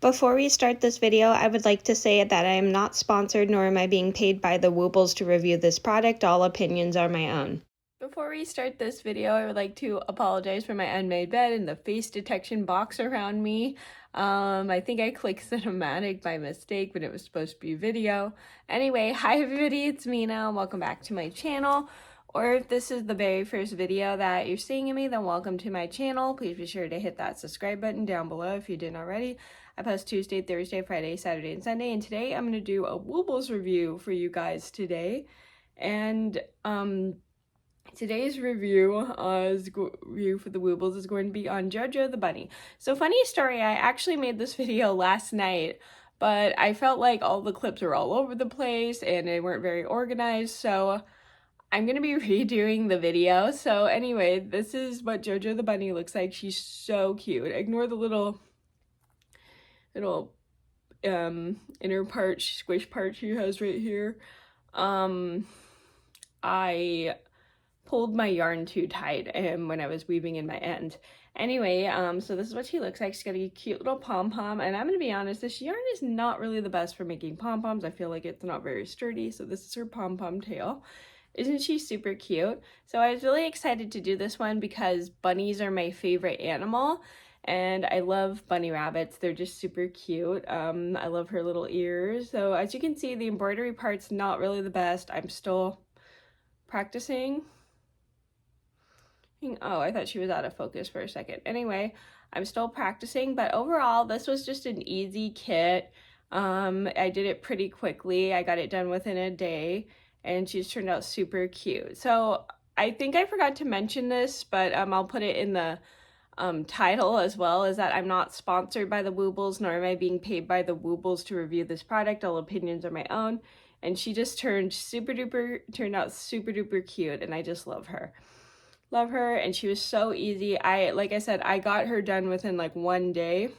Before we start this video, I would like to say that I am not sponsored nor am I being paid by the Woobles to review this product. All opinions are my own. Before we start this video, I would like to apologize for my unmade bed and the face detection box around me. I think I clicked cinematic by mistake when it was supposed to be video. Anyway, hi everybody, it's Mena. Welcome back to my channel. Or if this is the very first video that you're seeing of me, then welcome to my channel. Please be sure to hit that subscribe button down below if you didn't already. I post Tuesday, Thursday, Friday, Saturday, and Sunday, and today I'm going to do a Woobles review for you guys today. And today's review for the Woobles is going to be on JoJo the bunny. So funny story, I actually made this video last night, but I felt like all the clips were all over the place and they weren't very organized, so I'm going to be redoing the video. So anyway, this is what JoJo the bunny looks like. She's so cute. Ignore the little inner part, squish part she has right here. I pulled my yarn too tight when I was weaving in my end. Anyway, so this is what she looks like. She's got a cute little pom-pom, and I'm gonna be honest, this yarn is not really the best for making pom-poms. I feel like it's not very sturdy, so this is her pom-pom tail. Isn't she super cute? So I was really excited to do this one because bunnies are my favorite animal, and I love bunny rabbits. They're just super cute. I love her little ears. So as you can see, the embroidery part's not really the best. I'm still practicing. Oh, I thought she was out of focus for a second. Anyway, I'm still practicing, but overall, this was just an easy kit. I did it pretty quickly. I got it done within a day, and she's turned out super cute. So I think I forgot to mention this, but I'll put it in the title as well, is that I'm not sponsored by the Woobles, nor am I being paid by the Woobles to review this product. All opinions are my own. And she just turned out super duper cute, and I just love her. Love her, and she was so easy. Like I said, I got her done within like one day.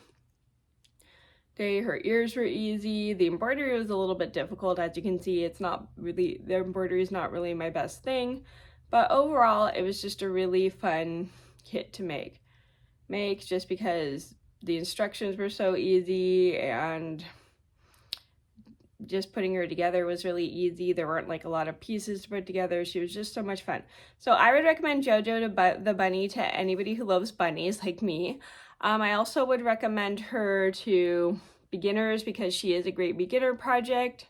Her ears were easy. The embroidery was a little bit difficult. As you can see, the embroidery is not really my best thing, but overall it was just a really fun kit to make just because the instructions were so easy, and just putting her together was really easy. There weren't like a lot of pieces to put together. She was just so much fun. So I would recommend JoJo the bunny to anybody who loves bunnies like me. I also would recommend her to beginners because she is a great beginner project.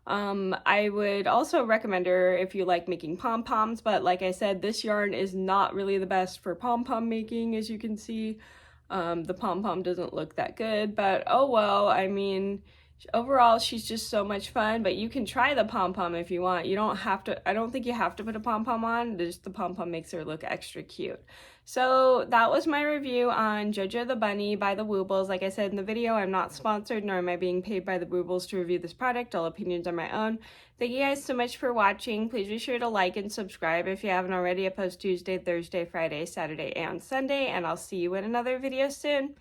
I would also recommend her if you like making pom-poms, but like I said, this yarn is not really the best for pom-pom making. As you can see, the pom-pom doesn't look that good, but oh well. I mean, overall she's just so much fun, but you can try the pom-pom if you want. You don't have to. I don't think you have to put a pom-pom on. Just the pom-pom makes her look extra cute. So that was my review on JoJo the bunny by the Woobles. Like I said in the video, I'm not sponsored, nor am I being paid by the Woobles to review this product. All opinions are my own. Thank you guys so much for watching. Please be sure to like and subscribe if you haven't already. I post Tuesday, Thursday, Friday, Saturday, and Sunday, and I'll see you in another video soon.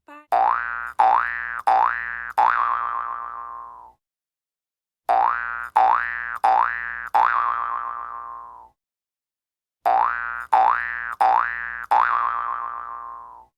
Bye.